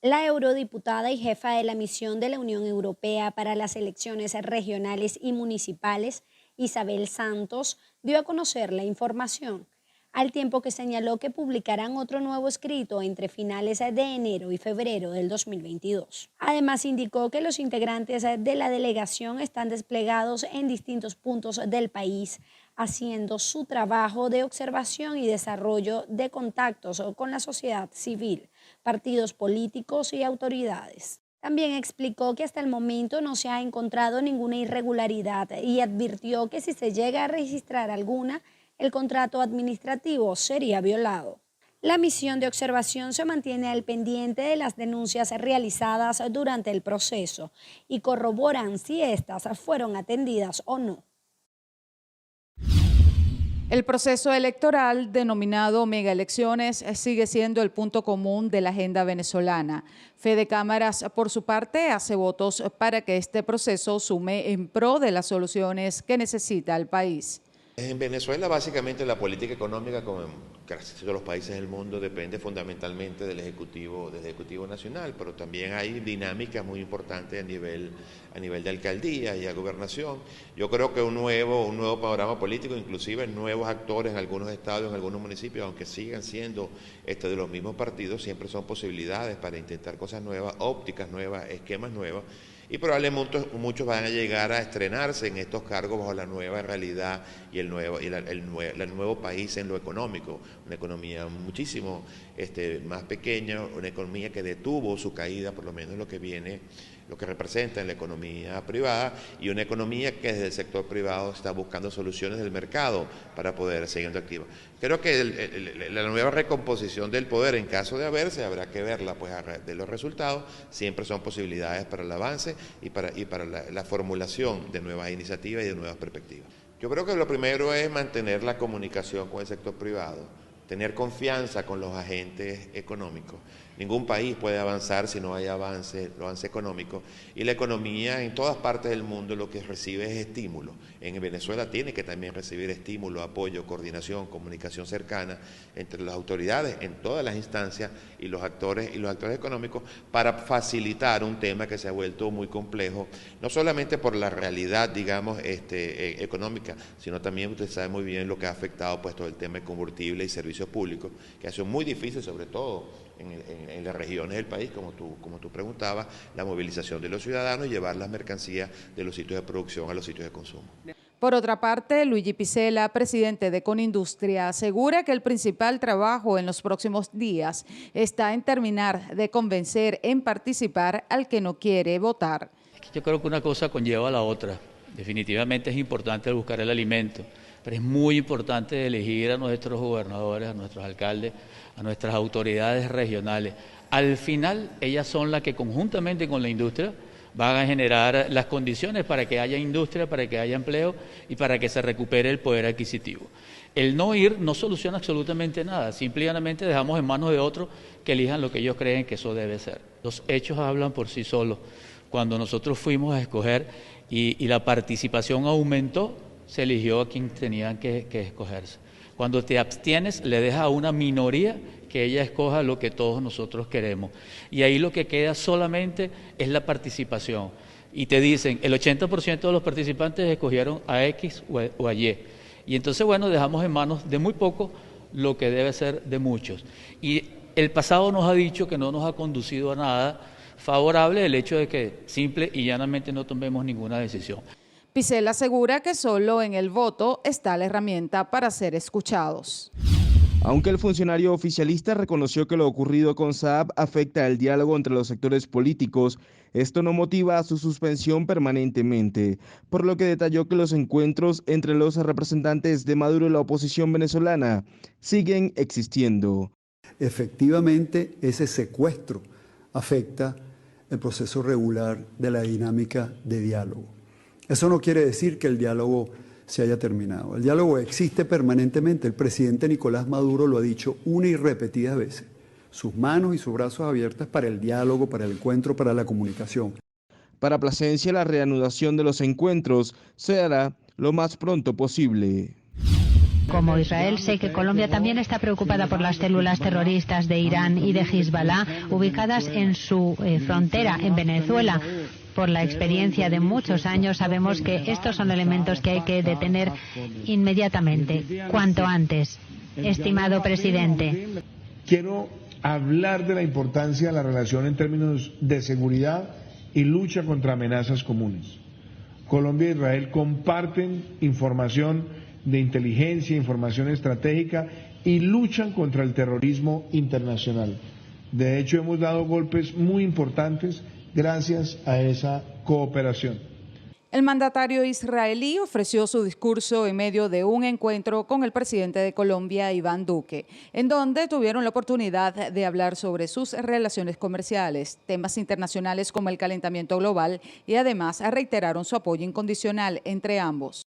La eurodiputada y jefa de la misión de la Unión Europea para las elecciones regionales y municipales, Isabel Santos, dio a conocer la información, al tiempo que señaló que publicarán otro nuevo escrito entre finales de enero y febrero del 2022. Además, indicó que los integrantes de la delegación están desplegados en distintos puntos del país, haciendo su trabajo de observación y desarrollo de contactos con la sociedad civil, partidos políticos y autoridades. También explicó que hasta el momento no se ha encontrado ninguna irregularidad y advirtió que si se llega a registrar alguna, el contrato administrativo sería violado. La misión de observación se mantiene al pendiente de las denuncias realizadas durante el proceso y corroboran si éstas fueron atendidas o no. El proceso electoral denominado megaelecciones sigue siendo el punto común de la agenda venezolana. Fede Cámaras, por su parte, hace votos para que este proceso sume en pro de las soluciones que necesita el país. En Venezuela, básicamente, la política económica, como en casi todos los países del mundo, depende fundamentalmente del Ejecutivo Nacional, pero también hay dinámicas muy importantes a nivel de alcaldía y a gobernación. Yo creo que un nuevo panorama político, inclusive nuevos actores en algunos estados, en algunos municipios, aunque sigan siendo de los mismos partidos, siempre son posibilidades para intentar cosas nuevas, ópticas nuevas, esquemas nuevos. Y probablemente muchos van a llegar a estrenarse en estos cargos bajo la nueva realidad y el nuevo país en lo económico. Una economía muchísimo más pequeña, una economía que detuvo su caída, por lo menos lo que representa en la economía privada, y una economía que desde el sector privado está buscando soluciones del mercado para poder seguir activa. Creo que la nueva recomposición del poder, en caso de haberse, habrá que verla, pues de los resultados, siempre son posibilidades para el avance y para la formulación de nuevas iniciativas y de nuevas perspectivas. Yo creo que lo primero es mantener la comunicación con el sector privado, tener confianza con los agentes económicos. Ningún país puede avanzar si no hay avance económico, y la economía en todas partes del mundo lo que recibe es estímulo. En Venezuela tiene que también recibir estímulo, apoyo, coordinación, comunicación cercana entre las autoridades en todas las instancias y los actores económicos para facilitar un tema que se ha vuelto muy complejo, no solamente por la realidad, digamos, económica, sino también usted sabe muy bien lo que ha afectado pues todo el tema de combustible y servicios públicos, que ha sido muy difícil, sobre todo en las regiones del país, como tú preguntabas, la movilización de los ciudadanos y llevar las mercancías de los sitios de producción a los sitios de consumo. Por otra parte, Luigi Picela, presidente de Conindustria, asegura que el principal trabajo en los próximos días está en terminar de convencer en participar al que no quiere votar. Yo creo que una cosa conlleva a la otra. Definitivamente es importante buscar el alimento, pero es muy importante elegir a nuestros gobernadores, a nuestros alcaldes, a nuestras autoridades regionales. Al final, ellas son las que conjuntamente con la industria van a generar las condiciones para que haya industria, para que haya empleo y para que se recupere el poder adquisitivo. El no ir no soluciona absolutamente nada, simplemente dejamos en manos de otros que elijan lo que ellos creen que eso debe ser. Los hechos hablan por sí solos. Cuando nosotros fuimos a escoger y la participación aumentó, se eligió a quien tenían que escogerse. Cuando te abstienes, le dejas a una minoría que ella escoja lo que todos nosotros queremos. Y ahí lo que queda solamente es la participación. Y te dicen, el 80% de los participantes escogieron a X o a Y. Y entonces, bueno, dejamos en manos de muy pocos lo que debe ser de muchos. Y el pasado nos ha dicho que no nos ha conducido a nada favorable, el hecho de que simple y llanamente no tomemos ninguna decisión. Picela asegura que solo en el voto está la herramienta para ser escuchados. Aunque el funcionario oficialista reconoció que lo ocurrido con Saab afecta el diálogo entre los sectores políticos, esto no motiva su suspensión permanentemente, por lo que detalló que los encuentros entre los representantes de Maduro y la oposición venezolana siguen existiendo. Efectivamente, ese secuestro afecta el proceso regular de la dinámica de diálogo. Eso no quiere decir que el diálogo se haya terminado. El diálogo existe permanentemente. El presidente Nicolás Maduro lo ha dicho una y repetidas veces. Sus manos y sus brazos abiertos para el diálogo, para el encuentro, para la comunicación. Para Plasencia, la reanudación de los encuentros se hará lo más pronto posible. Como Israel, sé que Colombia también está preocupada por las células terroristas de Irán y de Hezbollah ubicadas en su frontera en Venezuela. Por la experiencia de muchos años sabemos que estos son elementos que hay que detener inmediatamente, cuanto antes. Estimado presidente. Quiero hablar de la importancia de la relación en términos de seguridad y lucha contra amenazas comunes. Colombia e Israel comparten información de inteligencia, información estratégica y luchan contra el terrorismo internacional. De hecho, hemos dado golpes muy importantes gracias a esa cooperación. El mandatario israelí ofreció su discurso en medio de un encuentro con el presidente de Colombia, Iván Duque, en donde tuvieron la oportunidad de hablar sobre sus relaciones comerciales, temas internacionales como el calentamiento global y además reiteraron su apoyo incondicional entre ambos.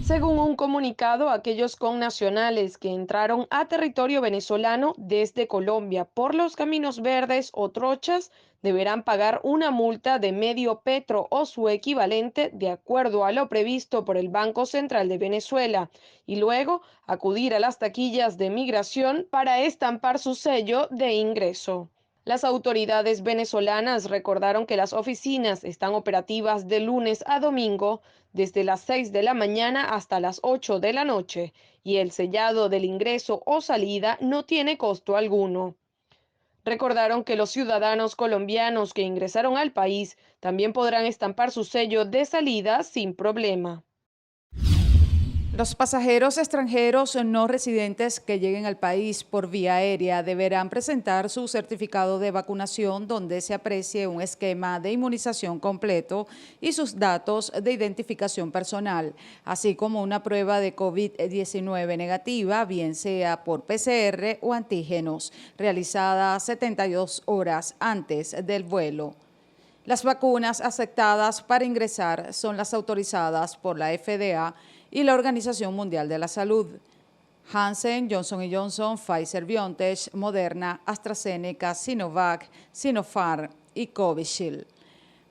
Según un comunicado, aquellos connacionales que entraron a territorio venezolano desde Colombia por los caminos verdes o trochas deberán pagar una multa de medio petro o su equivalente de acuerdo a lo previsto por el Banco Central de Venezuela y luego acudir a las taquillas de migración para estampar su sello de ingreso. Las autoridades venezolanas recordaron que las oficinas están operativas de lunes a domingo desde las 6 de la mañana hasta las 8 de la noche y el sellado del ingreso o salida no tiene costo alguno. Recordaron que los ciudadanos colombianos que ingresaron al país también podrán estampar su sello de salida sin problema. Los pasajeros extranjeros no residentes que lleguen al país por vía aérea deberán presentar su certificado de vacunación donde se aprecie un esquema de inmunización completo y sus datos de identificación personal, así como una prueba de COVID-19 negativa, bien sea por PCR o antígenos, realizada 72 horas antes del vuelo. Las vacunas aceptadas para ingresar son las autorizadas por la FDA y la Organización Mundial de la Salud. Janssen, Johnson & Johnson, Pfizer-BioNTech, Moderna, AstraZeneca, Sinovac, Sinopharm y Covishield.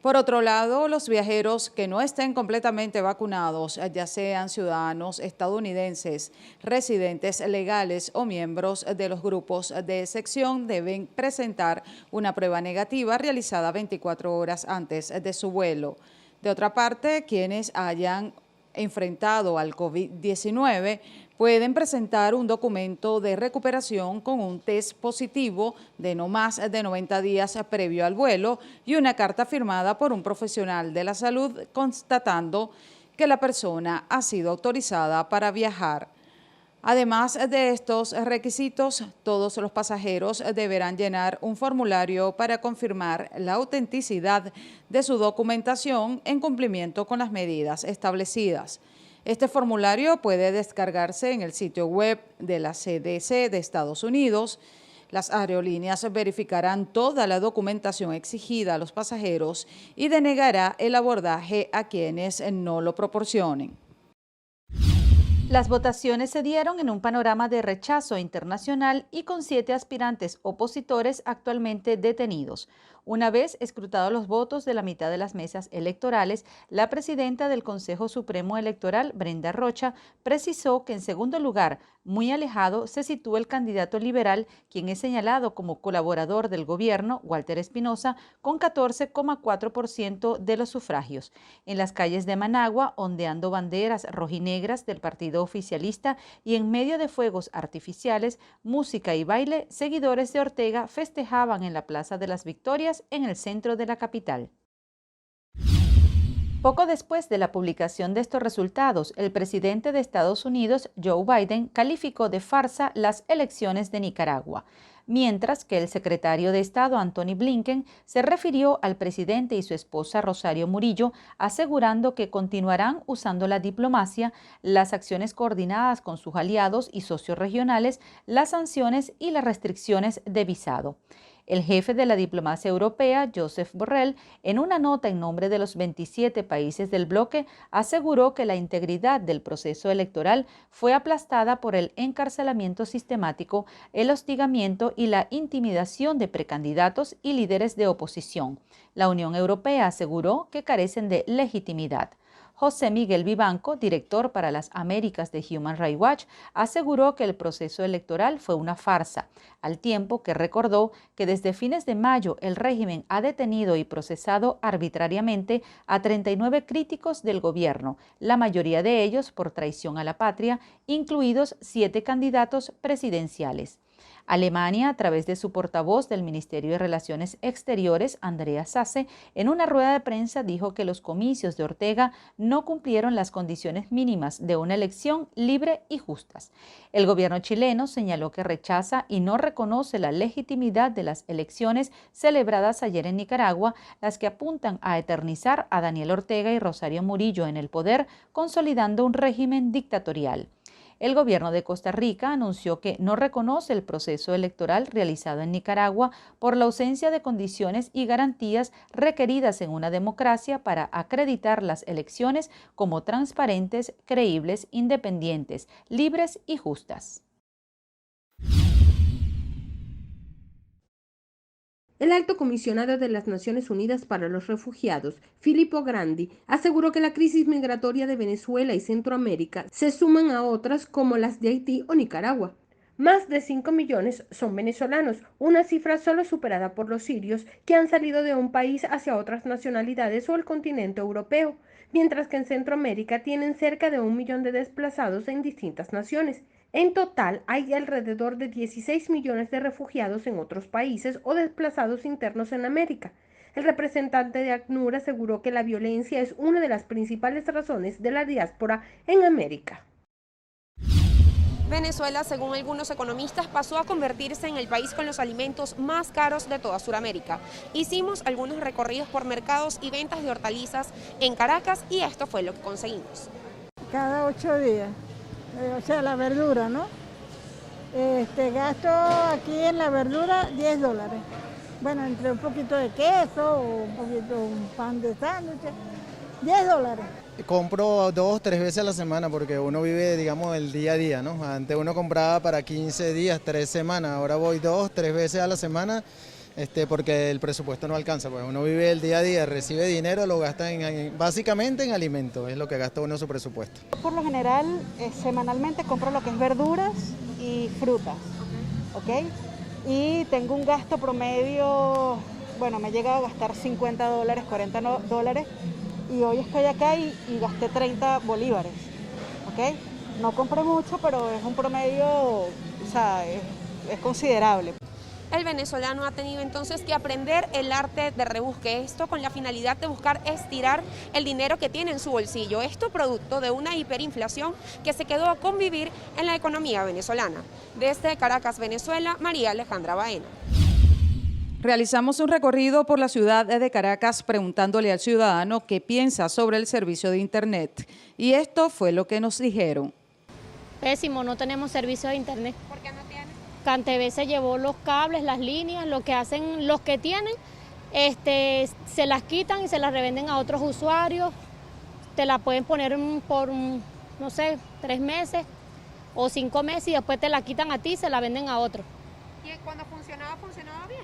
Por otro lado, los viajeros que no estén completamente vacunados, ya sean ciudadanos estadounidenses, residentes legales o miembros de los grupos de excepción, deben presentar una prueba negativa realizada 24 horas antes de su vuelo. De otra parte, quienes hayan enfrentado al COVID-19 pueden presentar un documento de recuperación con un test positivo de no más de 90 días previo al vuelo y una carta firmada por un profesional de la salud constatando que la persona ha sido autorizada para viajar. Además de estos requisitos, todos los pasajeros deberán llenar un formulario para confirmar la autenticidad de su documentación en cumplimiento con las medidas establecidas. Este formulario puede descargarse en el sitio web de la CDC de Estados Unidos. Las aerolíneas verificarán toda la documentación exigida a los pasajeros y denegará el abordaje a quienes no lo proporcionen. Las votaciones se dieron en un panorama de rechazo internacional y con 7 aspirantes opositores actualmente detenidos. Una vez escrutados los votos de la mitad de las mesas electorales, la presidenta del Consejo Supremo Electoral, Brenda Rocha, precisó que en segundo lugar, muy alejado, se sitúa el candidato liberal, quien es señalado como colaborador del gobierno, Walter Espinosa, con 14,4% de los sufragios. En las calles de Managua, ondeando banderas rojinegras del partido oficialista y en medio de fuegos artificiales, música y baile, seguidores de Ortega festejaban en la Plaza de las Victorias, en el centro de la capital. Poco después de la publicación de estos resultados, el presidente de Estados Unidos, Joe Biden, calificó de farsa las elecciones de Nicaragua, mientras que el secretario de Estado, Antony Blinken, se refirió al presidente y su esposa, Rosario Murillo, asegurando que continuarán usando la diplomacia, las acciones coordinadas con sus aliados y socios regionales, las sanciones y las restricciones de visado. El jefe de la diplomacia europea, Josep Borrell, en una nota en nombre de los 27 países del bloque, aseguró que la integridad del proceso electoral fue aplastada por el encarcelamiento sistemático, el hostigamiento y la intimidación de precandidatos y líderes de oposición. La Unión Europea aseguró que carecen de legitimidad. José Miguel Vivanco, director para las Américas de Human Rights Watch, aseguró que el proceso electoral fue una farsa, al tiempo que recordó que desde fines de mayo el régimen ha detenido y procesado arbitrariamente a 39 críticos del gobierno, la mayoría de ellos por traición a la patria, incluidos 7 candidatos presidenciales. Alemania, a través de su portavoz del Ministerio de Relaciones Exteriores, Andrea Sasse, en una rueda de prensa dijo que los comicios de Ortega no cumplieron las condiciones mínimas de una elección libre y justas. El gobierno chileno señaló que rechaza y no reconoce la legitimidad de las elecciones celebradas ayer en Nicaragua, las que apuntan a eternizar a Daniel Ortega y Rosario Murillo en el poder, consolidando un régimen dictatorial. El gobierno de Costa Rica anunció que no reconoce el proceso electoral realizado en Nicaragua por la ausencia de condiciones y garantías requeridas en una democracia para acreditar las elecciones como transparentes, creíbles, independientes, libres y justas. El alto comisionado de las Naciones Unidas para los Refugiados, Filippo Grandi, aseguró que la crisis migratoria de Venezuela y Centroamérica se suman a otras como las de Haití o Nicaragua. Más de 5 millones son venezolanos, una cifra solo superada por los sirios que han salido de un país hacia otras nacionalidades o el continente europeo, mientras que en Centroamérica tienen cerca de 1 millón de desplazados en distintas naciones. En total, hay alrededor de 16 millones de refugiados en otros países o desplazados internos en América. El representante de ACNUR aseguró que la violencia es una de las principales razones de la diáspora en América. Venezuela, según algunos economistas, pasó a convertirse en el país con los alimentos más caros de toda Sudamérica. Hicimos algunos recorridos por mercados y ventas de hortalizas en Caracas y esto fue lo que conseguimos. Cada 8 días. O sea, la verdura, ¿no? Gasto aquí en la verdura $10. Bueno, entre un poquito de queso, un pan de sándwich, $10. Compro 2, 3 veces a la semana porque uno vive, digamos, el día a día, ¿no? Antes uno compraba para 15 días, 3 semanas, ahora voy 2, 3 veces a la semana. Porque el presupuesto no alcanza, pues uno vive el día a día, recibe dinero, lo gasta básicamente en alimentos, es lo que gasta uno su presupuesto. Por lo general, semanalmente compro lo que es verduras y frutas, ¿ok? Y tengo un gasto promedio, bueno, me he llegado a gastar $50, $40, y hoy estoy acá y gasté 30 bolívares, ¿ok? No compré mucho, pero es un promedio, o sea, es considerable. El venezolano ha tenido entonces que aprender el arte de rebusque, esto con la finalidad de buscar estirar el dinero que tiene en su bolsillo, esto producto de una hiperinflación que se quedó a convivir en la economía venezolana. Desde Caracas, Venezuela, María Alejandra Baena. Realizamos un recorrido por la ciudad de Caracas preguntándole al ciudadano qué piensa sobre el servicio de Internet. Y esto fue lo que nos dijeron. Pésimo, no tenemos servicio de Internet. ¿Por qué no tienen? CanTV se llevó los cables, las líneas, lo que hacen los que tienen, se las quitan y se las revenden a otros usuarios. Te la pueden poner por, no sé, 3 meses o 5 meses y después te la quitan a ti y se la venden a otro. ¿Y cuando funcionaba bien?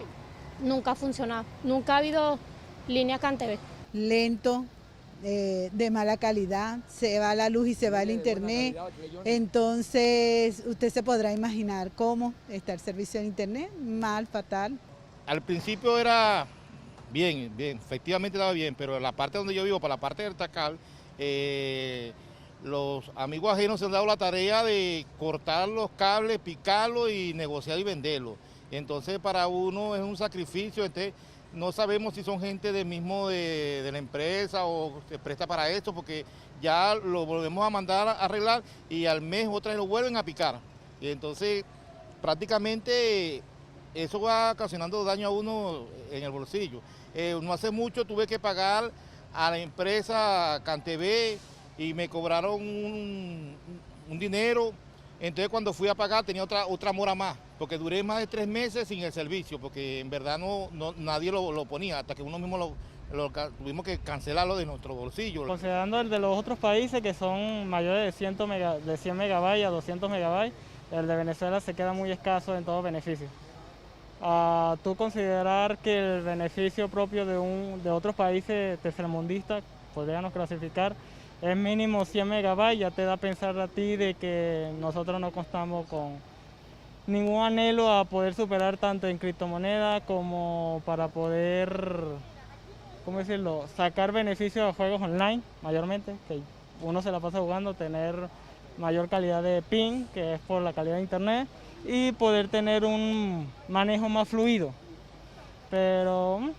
Nunca ha funcionado, nunca ha habido línea CanTV. Lento, de mala calidad, se va la luz y se va el internet, entonces usted se podrá imaginar cómo está el servicio de internet, mal, fatal. Al principio era bien, efectivamente estaba bien, pero en la parte donde yo vivo, para la parte del Tacal, los amigos ajenos se han dado la tarea de cortar los cables, picarlos y negociar y venderlos. Entonces para uno es un sacrificio, no sabemos si son gente de la empresa o se presta para esto, porque ya lo volvemos a mandar a arreglar y al mes otra vez lo vuelven a picar. Y entonces prácticamente eso va ocasionando daño a uno en el bolsillo. No hace mucho tuve que pagar a la empresa CanTV y me cobraron un dinero. Entonces cuando fui a pagar tenía otra mora más, porque duré más de 3 meses sin el servicio, porque en verdad nadie lo ponía, hasta que uno mismo tuvimos que cancelarlo de nuestro bolsillo. Considerando el de los otros países que son mayores de 100 megabytes a 200 megabytes, el de Venezuela se queda muy escaso en todo beneficio. ¿Tú considerar que el beneficio propio de otros países tercermundistas, podríamos clasificar, es mínimo 100 megabytes, ya te da a pensar a ti de que nosotros no contamos con ningún anhelo a poder superar tanto en criptomonedas como para poder, ¿cómo decirlo?, sacar beneficios a juegos online, mayormente, que uno se la pasa jugando, tener mayor calidad de ping, que es por la calidad de internet, y poder tener un manejo más fluido. Pero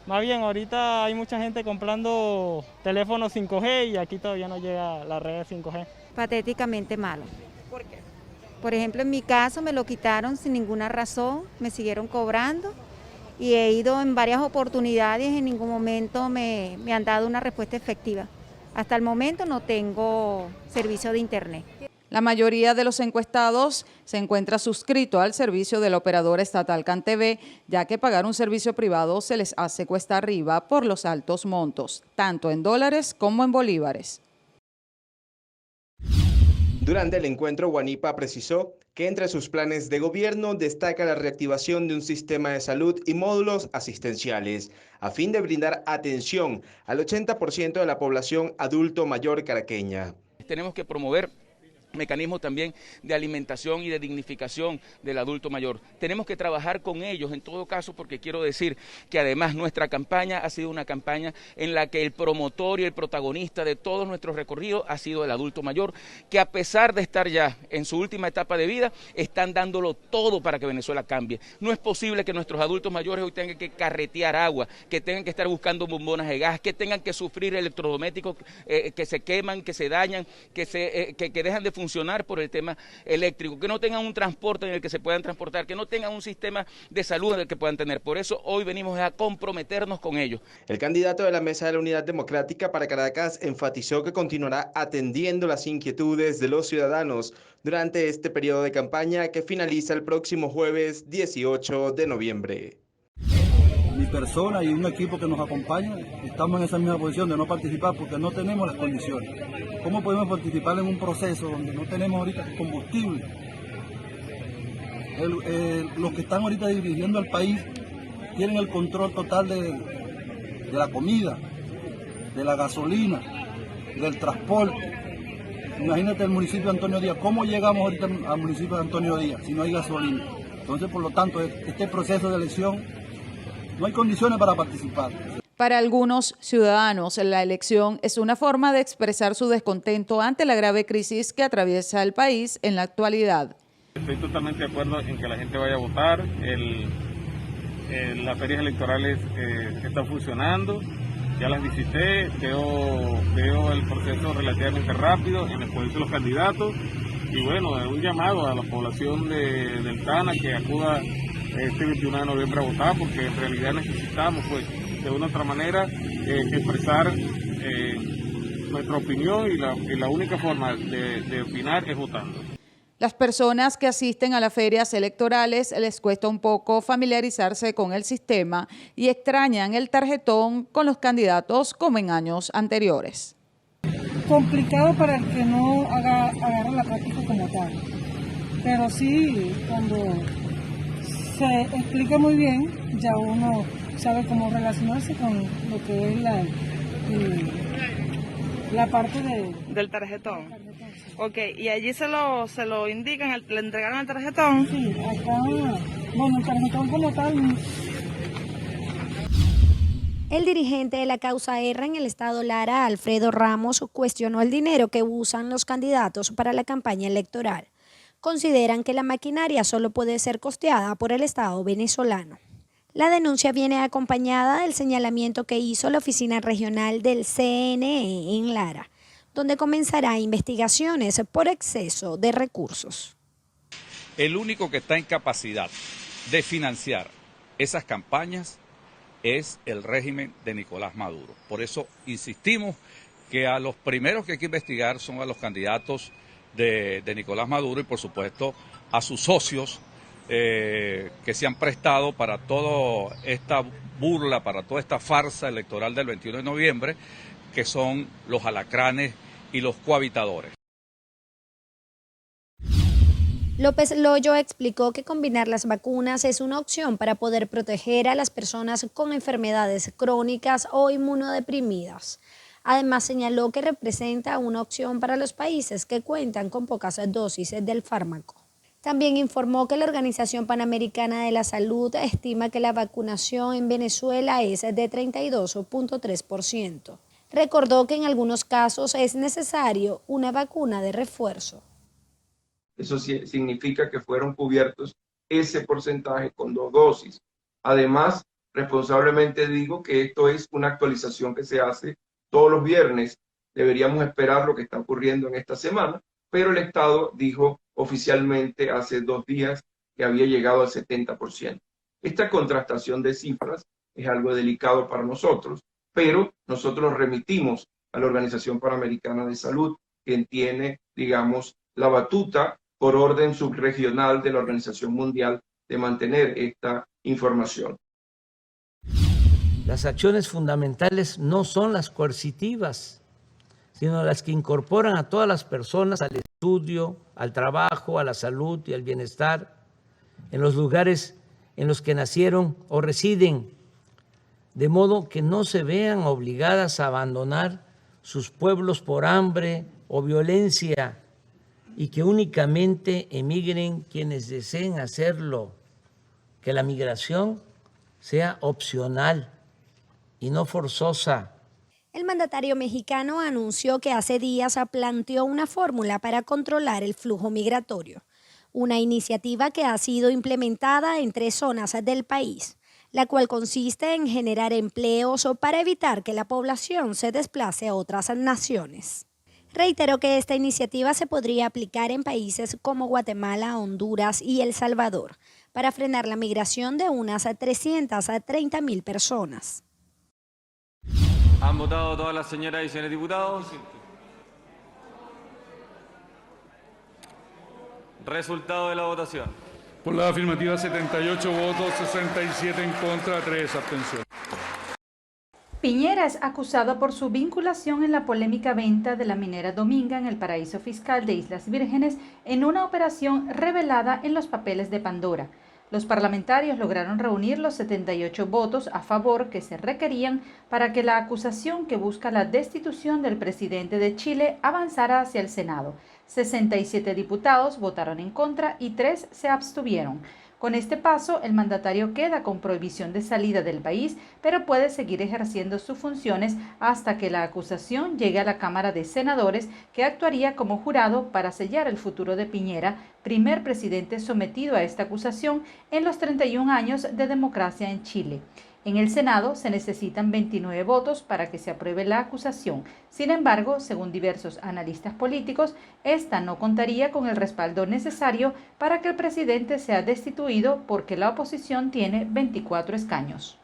más bien, ahorita hay mucha gente comprando teléfonos 5G y aquí todavía no llega la red 5G. Patéticamente malo. ¿Por qué? Por ejemplo, en mi caso me lo quitaron sin ninguna razón, me siguieron cobrando y he ido en varias oportunidades y en ningún momento me han dado una respuesta efectiva. Hasta el momento no tengo servicio de internet. La mayoría de los encuestados se encuentra suscrito al servicio del operador estatal CanTV, ya que pagar un servicio privado se les hace cuesta arriba por los altos montos, tanto en dólares como en bolívares. Durante el encuentro, Guanipa precisó que entre sus planes de gobierno destaca la reactivación de un sistema de salud y módulos asistenciales, a fin de brindar atención al 80% de la población adulto mayor caraqueña. Tenemos que promover mecanismos también de alimentación y de dignificación del adulto mayor. Tenemos que trabajar con ellos en todo caso, porque quiero decir que además nuestra campaña ha sido una campaña en la que el promotor y el protagonista de todos nuestros recorridos ha sido el adulto mayor, que a pesar de estar ya en su última etapa de vida, están dándolo todo para que Venezuela cambie. No es posible que nuestros adultos mayores hoy tengan que carretear agua, que tengan que estar buscando bombonas de gas, que tengan que sufrir electrodomésticos que se queman, que se dañan, que dejan de funcionar por el tema eléctrico, que no tengan un transporte en el que se puedan transportar, que no tengan un sistema de salud en el que puedan tener. Por eso hoy venimos a comprometernos con ellos. El candidato de la Mesa de la Unidad Democrática para Caracas enfatizó que continuará atendiendo las inquietudes de los ciudadanos durante este periodo de campaña que finaliza el próximo jueves 18 de noviembre. Mi persona y un equipo que nos acompaña estamos en esa misma posición de no participar porque no tenemos las condiciones. ¿Cómo podemos participar en un proceso donde no tenemos ahorita combustible? Los que están ahorita dirigiendo al país tienen el control total de la comida, de la gasolina, del transporte. Imagínate el municipio de Antonio Díaz, ¿cómo llegamos ahorita al municipio de Antonio Díaz si no hay gasolina? Entonces, por lo tanto, este proceso de elección no hay condiciones para participar. Para algunos ciudadanos, la elección es una forma de expresar su descontento ante la grave crisis que atraviesa el país en la actualidad. Estoy totalmente de acuerdo en que la gente vaya a votar. Las ferias electorales están funcionando. Ya las visité, veo el proceso relativamente rápido en el poder de los candidatos. Y bueno, es un llamado a la población del Tana que acuda este 21 de noviembre a votar, porque en realidad necesitamos, pues, de una u otra manera, expresar nuestra opinión y la única forma de opinar es votando. Las personas que asisten a las ferias electorales les cuesta un poco familiarizarse con el sistema y extrañan el tarjetón con los candidatos como en años anteriores. Complicado para el que no agarra la práctica como tal, pero sí, cuando se explica muy bien, ya uno sabe cómo relacionarse con lo que es la parte del tarjetón. Ok, y allí se lo indican, le entregaron el tarjetón. Sí, acá, bueno, el tarjetón como tal. El dirigente de la causa R en el estado Lara, Alfredo Ramos, cuestionó el dinero que usan los candidatos para la campaña electoral. Consideran que la maquinaria solo puede ser costeada por el Estado venezolano. La denuncia viene acompañada del señalamiento que hizo la oficina regional del CNE en Lara, donde comenzará investigaciones por exceso de recursos. El único que está en capacidad de financiar esas campañas es el régimen de Nicolás Maduro. Por eso insistimos que a los primeros que hay que investigar son a los candidatos de Nicolás Maduro y por supuesto a sus socios que se han prestado para toda esta burla, para toda esta farsa electoral del 21 de noviembre, que son los alacranes y los cohabitadores. López Loyo explicó que combinar las vacunas es una opción para poder proteger a las personas con enfermedades crónicas o inmunodeprimidas. Además, señaló que representa una opción para los países que cuentan con pocas dosis del fármaco. También informó que la Organización Panamericana de la Salud estima que la vacunación en Venezuela es de 32.3%. Recordó que en algunos casos es necesario una vacuna de refuerzo. Eso significa que fueron cubiertos ese porcentaje con 2 dosis. Además, responsablemente digo que esto es una actualización que se hace todos los viernes. Deberíamos esperar lo que está ocurriendo en esta semana, pero el Estado dijo oficialmente hace 2 días que había llegado al 70%. Esta contrastación de cifras es algo delicado para nosotros, pero nosotros remitimos a la Organización Panamericana de Salud, quien tiene, digamos, la batuta por orden subregional de la Organización Mundial de mantener esta información. Las acciones fundamentales no son las coercitivas, sino las que incorporan a todas las personas al estudio, al trabajo, a la salud y al bienestar en los lugares en los que nacieron o residen, de modo que no se vean obligadas a abandonar sus pueblos por hambre o violencia y que únicamente emigren quienes deseen hacerlo, que la migración sea opcional y no forzosa. El mandatario mexicano anunció que hace días planteó una fórmula para controlar el flujo migratorio, una iniciativa que ha sido implementada en 3 zonas del país, la cual consiste en generar empleos para evitar que la población se desplace a otras naciones. Reiteró que esta iniciativa se podría aplicar en países como Guatemala, Honduras y El Salvador para frenar la migración de unas 330.000 personas. ¿Han votado todas las señoras y señores diputados? Resultado de la votación. Por la afirmativa 78 votos, 67 en contra, 3 abstenciones. Piñera es acusado por su vinculación en la polémica venta de la minera Dominga en el paraíso fiscal de Islas Vírgenes en una operación revelada en los papeles de Pandora. Los parlamentarios lograron reunir los 78 votos a favor que se requerían para que la acusación que busca la destitución del presidente de Chile avanzara hacia el Senado. 67 diputados votaron en contra y 3 se abstuvieron. Con este paso, el mandatario queda con prohibición de salida del país, pero puede seguir ejerciendo sus funciones hasta que la acusación llegue a la Cámara de Senadores, que actuaría como jurado para sellar el futuro de Piñera, primer presidente sometido a esta acusación en los 31 años de democracia en Chile. En el Senado se necesitan 29 votos para que se apruebe la acusación. Sin embargo, según diversos analistas políticos, esta no contaría con el respaldo necesario para que el presidente sea destituido porque la oposición tiene 24 escaños.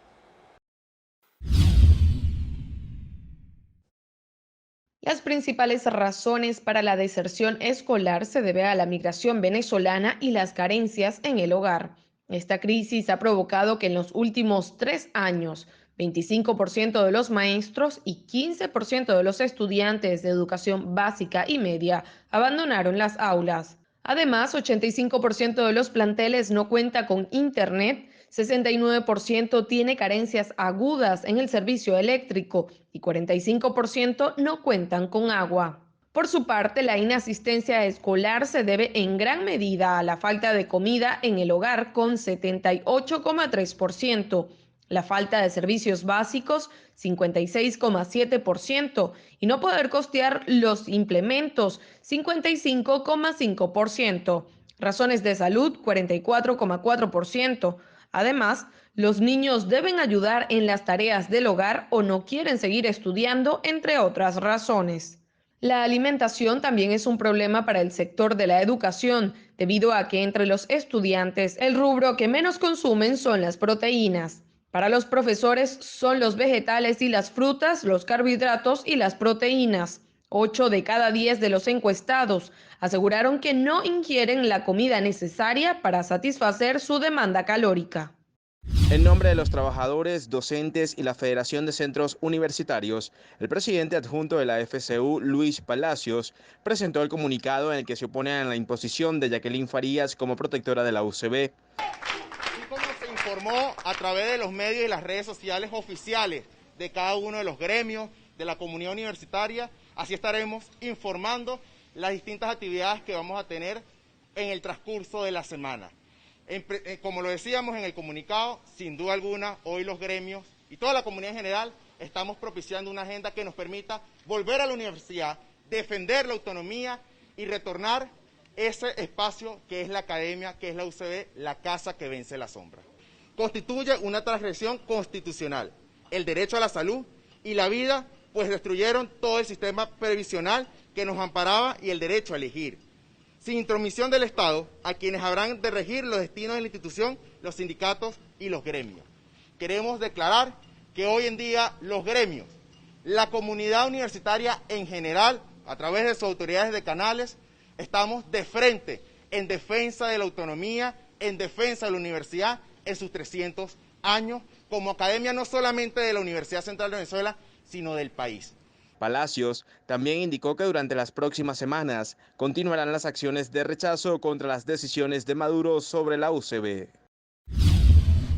Las principales razones para la deserción escolar se debe a la migración venezolana y las carencias en el hogar. Esta crisis ha provocado que en los últimos 3 años, 25% de los maestros y 15% de los estudiantes de educación básica y media abandonaron las aulas. Además, 85% de los planteles no cuenta con internet, 69% tiene carencias agudas en el servicio eléctrico y 45% no cuentan con agua. Por su parte, la inasistencia escolar se debe en gran medida a la falta de comida en el hogar con 78,3%, la falta de servicios básicos 56,7% y no poder costear los implementos 55,5%, razones de salud 44,4%. Además, los niños deben ayudar en las tareas del hogar o no quieren seguir estudiando, entre otras razones. La alimentación también es un problema para el sector de la educación, debido a que entre los estudiantes el rubro que menos consumen son las proteínas. Para los profesores son los vegetales y las frutas, los carbohidratos y las proteínas. 8 de cada 10 de los encuestados aseguraron que no ingieren la comida necesaria para satisfacer su demanda calórica. En nombre de los trabajadores, docentes y la Federación de Centros Universitarios, el presidente adjunto de la FCU, Luis Palacios, presentó el comunicado en el que se opone a la imposición de Jacqueline Farías como protectora de la UCB. Así como se informó a través de los medios y las redes sociales oficiales de cada uno de los gremios, de la comunidad universitaria, así estaremos informando las distintas actividades que vamos a tener en el transcurso de la semana. Como lo decíamos en el comunicado, sin duda alguna, hoy los gremios y toda la comunidad en general estamos propiciando una agenda que nos permita volver a la universidad, defender la autonomía y retornar ese espacio que es la academia, que es la UCB, la casa que vence la sombra. Constituye una transgresión constitucional, el derecho a la salud y la vida, pues destruyeron todo el sistema previsional que nos amparaba y el derecho a elegir. Sin intromisión del Estado, a quienes habrán de regir los destinos de la institución, los sindicatos y los gremios. Queremos declarar que hoy en día los gremios, la comunidad universitaria en general, a través de sus autoridades decanales, estamos de frente en defensa de la autonomía, en defensa de la universidad en sus 300 años, como academia no solamente de la Universidad Central de Venezuela, sino del país. Palacios también indicó que durante las próximas semanas continuarán las acciones de rechazo contra las decisiones de Maduro sobre la UCB.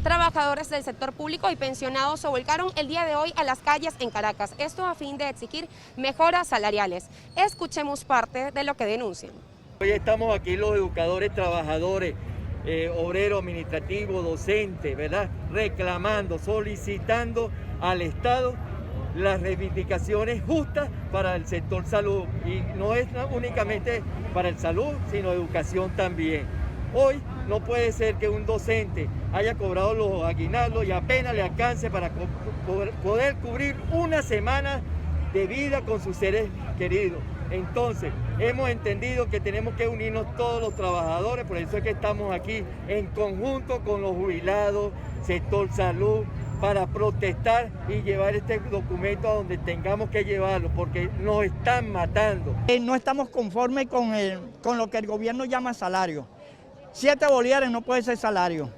Trabajadores del sector público y pensionados se volcaron el día de hoy a las calles en Caracas, esto a fin de exigir mejoras salariales. Escuchemos parte de lo que denuncian. Hoy estamos aquí los educadores, trabajadores, obreros, administrativos, docentes, ¿verdad? Reclamando, solicitando al Estado las reivindicaciones justas para el sector salud. Y no es únicamente para el salud, sino educación también. Hoy no puede ser que un docente haya cobrado los aguinaldos y apenas le alcance para poder cubrir una semana de vida con sus seres queridos. Entonces, hemos entendido que tenemos que unirnos todos los trabajadores, por eso es que estamos aquí en conjunto con los jubilados, sector salud, para protestar y llevar este documento a donde tengamos que llevarlo, porque nos están matando. No estamos conformes con lo que el gobierno llama salario. 7 bolívares no puede ser salario.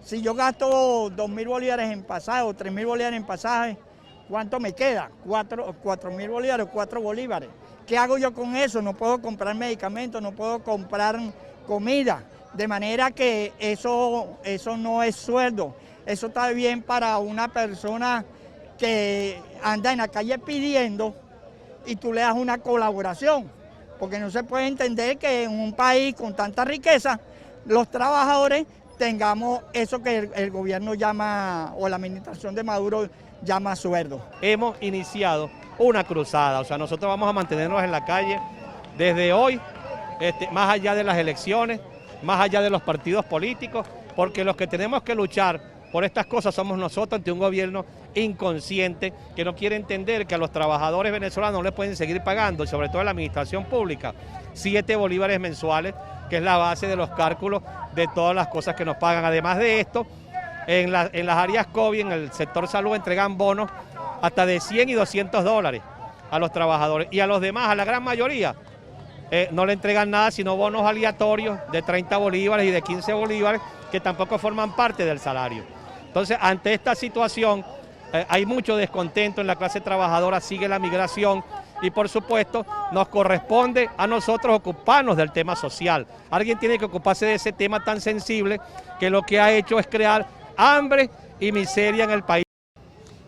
Si yo gasto 2.000 bolívares en pasaje o 3.000 bolívares en pasaje, ¿cuánto me queda? 4.000 bolívares, 4 bolívares. ¿Qué hago yo con eso? No puedo comprar medicamentos, no puedo comprar comida. De manera que eso no es sueldo. Eso está bien para una persona que anda en la calle pidiendo y tú le das una colaboración. Porque no se puede entender que en un país con tanta riqueza, los trabajadores tengamos eso que el gobierno llama, o la administración de Maduro llama sueldo. Hemos iniciado una cruzada, o sea, nosotros vamos a mantenernos en la calle desde hoy, más allá de las elecciones, más allá de los partidos políticos, porque los que tenemos que luchar por estas cosas somos nosotros ante un gobierno inconsciente que no quiere entender que a los trabajadores venezolanos no les pueden seguir pagando, sobre todo en la administración pública, 7 bolívares mensuales, que es la base de los cálculos de todas las cosas que nos pagan. Además de esto, en las áreas COVID, en el sector salud, entregan bonos hasta de 100 y 200 dólares a los trabajadores. Y a los demás, a la gran mayoría, no le entregan nada, sino bonos aleatorios de 30 bolívares y de 15 bolívares, que tampoco forman parte del salario. Entonces, ante esta situación, hay mucho descontento en la clase trabajadora, sigue la migración, y por supuesto nos corresponde a nosotros ocuparnos del tema social. Alguien tiene que ocuparse de ese tema tan sensible que lo que ha hecho es crear hambre y miseria en el país.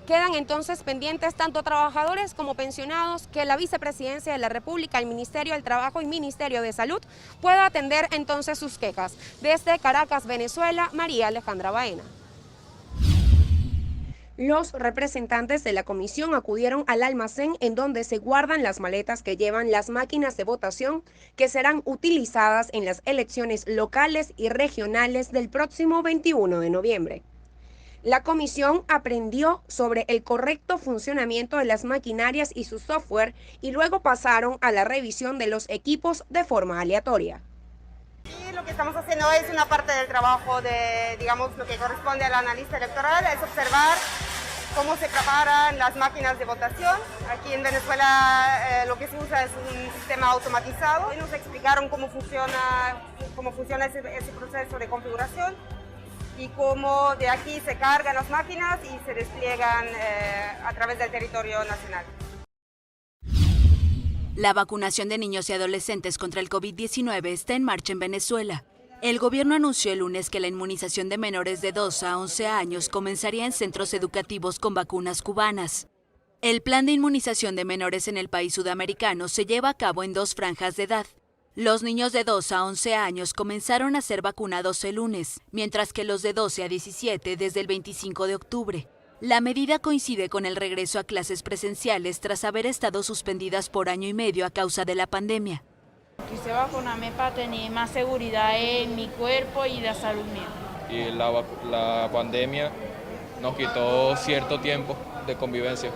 Quedan entonces pendientes tanto trabajadores como pensionados que la Vicepresidencia de la República, el Ministerio del Trabajo y Ministerio de Salud pueda atender entonces sus quejas. Desde Caracas, Venezuela, María Alejandra Baena. Los representantes de la comisión acudieron al almacén en donde se guardan las maletas que llevan las máquinas de votación que serán utilizadas en las elecciones locales y regionales del próximo 21 de noviembre. La comisión aprendió sobre el correcto funcionamiento de las maquinarias y su software y luego pasaron a la revisión de los equipos de forma aleatoria. Y lo que estamos haciendo es una parte del trabajo de, digamos, lo que corresponde al analista electoral, es observar cómo se preparan las máquinas de votación. Aquí en Venezuela lo que se usa es un sistema automatizado. Y nos explicaron cómo funciona ese proceso de configuración y cómo de aquí se cargan las máquinas y se despliegan a través del territorio nacional. La vacunación de niños y adolescentes contra el COVID-19 está en marcha en Venezuela. El gobierno anunció el lunes que la inmunización de menores de 2 a 11 años comenzaría en centros educativos con vacunas cubanas. El plan de inmunización de menores en el país sudamericano se lleva a cabo en 2 franjas de edad. Los niños de 2 a 11 años comenzaron a ser vacunados el lunes, mientras que los de 12 a 17 desde el 25 de octubre. La medida coincide con el regreso a clases presenciales tras haber estado suspendidas por año y medio a causa de la pandemia. Quise vacunarme para tener más seguridad en mi cuerpo y la salud mía. Y la pandemia nos quitó cierto tiempo de convivencia.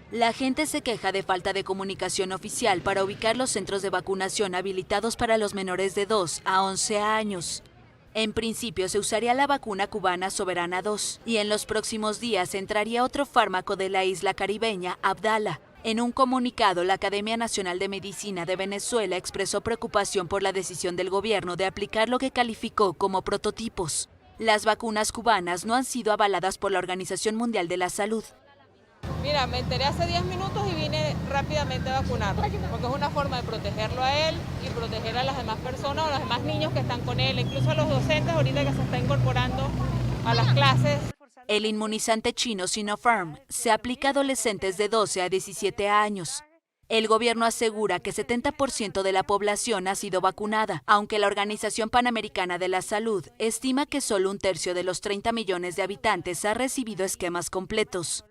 La gente se queja de falta de comunicación oficial para ubicar los centros de vacunación habilitados para los menores de 2 a 11 años. En principio se usaría la vacuna cubana Soberana 2 y en los próximos días entraría otro fármaco de la isla caribeña, Abdala. En un comunicado, la Academia Nacional de Medicina de Venezuela expresó preocupación por la decisión del gobierno de aplicar lo que calificó como prototipos. Las vacunas cubanas no han sido avaladas por la Organización Mundial de la Salud. Mira, me enteré hace 10 minutos y vine rápidamente a vacunarlo, porque es una forma de protegerlo a él y proteger a las demás personas o a los demás niños que están con él, incluso a los docentes ahorita que se está incorporando a las clases. El inmunizante chino Sinopharm se aplica a adolescentes de 12 a 17 años. El gobierno asegura que 70% de la población ha sido vacunada, aunque la Organización Panamericana de la Salud estima que solo 1/3 de los 30 millones de habitantes ha recibido esquemas completos.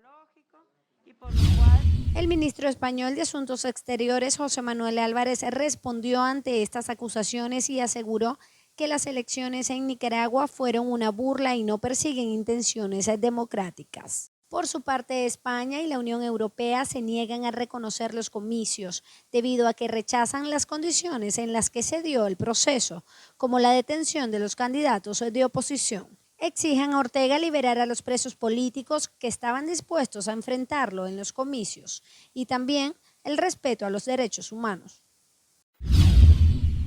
El ministro español de Asuntos Exteriores, José Manuel Álvarez, respondió ante estas acusaciones y aseguró que las elecciones en Nicaragua fueron una burla y no persiguen intenciones democráticas. Por su parte, España y la Unión Europea se niegan a reconocer los comicios debido a que rechazan las condiciones en las que se dio el proceso, como la detención de los candidatos de oposición. Exigen a Ortega liberar a los presos políticos que estaban dispuestos a enfrentarlo en los comicios y también el respeto a los derechos humanos.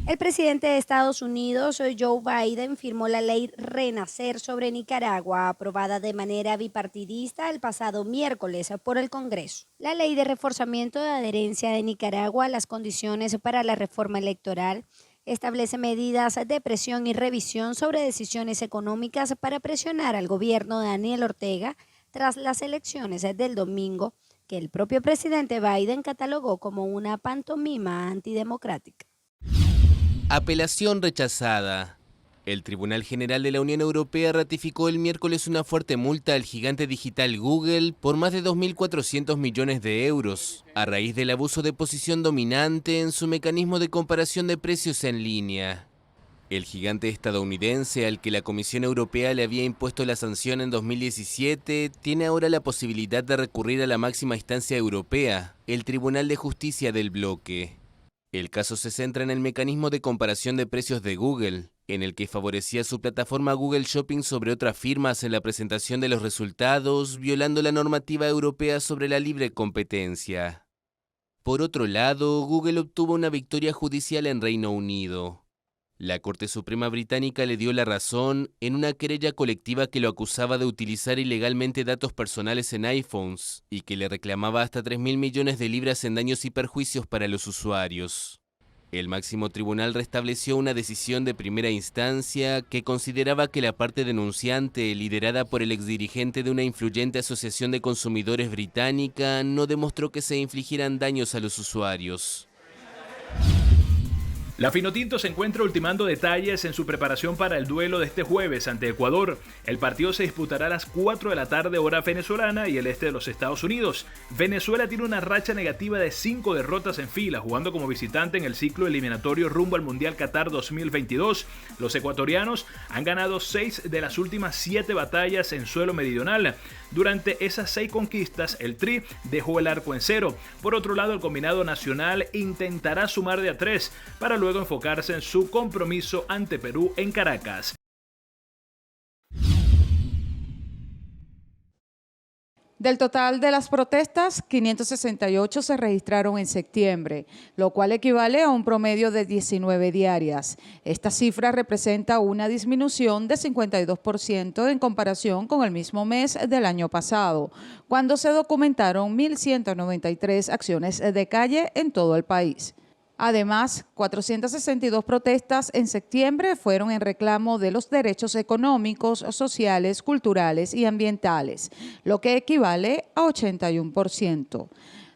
El presidente de Estados Unidos, Joe Biden, firmó la ley Renacer sobre Nicaragua, aprobada de manera bipartidista el pasado miércoles por el Congreso. La ley de reforzamiento de adherencia de Nicaragua a las condiciones para la reforma electoral establece medidas de presión y revisión sobre decisiones económicas para presionar al gobierno de Daniel Ortega tras las elecciones del domingo, que el propio presidente Biden catalogó como una pantomima antidemocrática. Apelación rechazada. El Tribunal General de la Unión Europea ratificó el miércoles una fuerte multa al gigante digital Google por más de 2.400 millones de euros, a raíz del abuso de posición dominante en su mecanismo de comparación de precios en línea. El gigante estadounidense, al que la Comisión Europea le había impuesto la sanción en 2017, tiene ahora la posibilidad de recurrir a la máxima instancia europea, el Tribunal de Justicia del bloque. El caso se centra en el mecanismo de comparación de precios de Google, en el que favorecía su plataforma Google Shopping sobre otras firmas en la presentación de los resultados, violando la normativa europea sobre la libre competencia. Por otro lado, Google obtuvo una victoria judicial en Reino Unido. La Corte Suprema Británica le dio la razón en una querella colectiva que lo acusaba de utilizar ilegalmente datos personales en iPhones y que le reclamaba hasta 3.000 millones de libras en daños y perjuicios para los usuarios. El máximo tribunal restableció una decisión de primera instancia que consideraba que la parte denunciante, liderada por el exdirigente de una influyente asociación de consumidores británica, no demostró que se infligieran daños a los usuarios. La Finotinto se encuentra ultimando detalles en su preparación para el duelo de este jueves ante Ecuador. El partido se disputará a las 4 de la tarde hora venezolana y el este de los Estados Unidos. Venezuela tiene una racha negativa de 5 derrotas en fila, jugando como visitante en el ciclo eliminatorio rumbo al Mundial Qatar 2022. Los ecuatorianos han ganado 6 de las últimas 7 batallas en suelo meridional. Durante esas 6 conquistas, el Tri dejó el arco en cero. Por otro lado, el combinado nacional intentará sumar de a 3 para luego enfocarse en su compromiso ante Perú en Caracas. Del total de las protestas, 568 se registraron en septiembre, lo cual equivale a un promedio de 19 diarias. Esta cifra representa una disminución de 52% en comparación con el mismo mes del año pasado, cuando se documentaron 1.193 acciones de calle en todo el país. Además, 462 protestas en septiembre fueron en reclamo de los derechos económicos, sociales, culturales y ambientales, lo que equivale a 81%.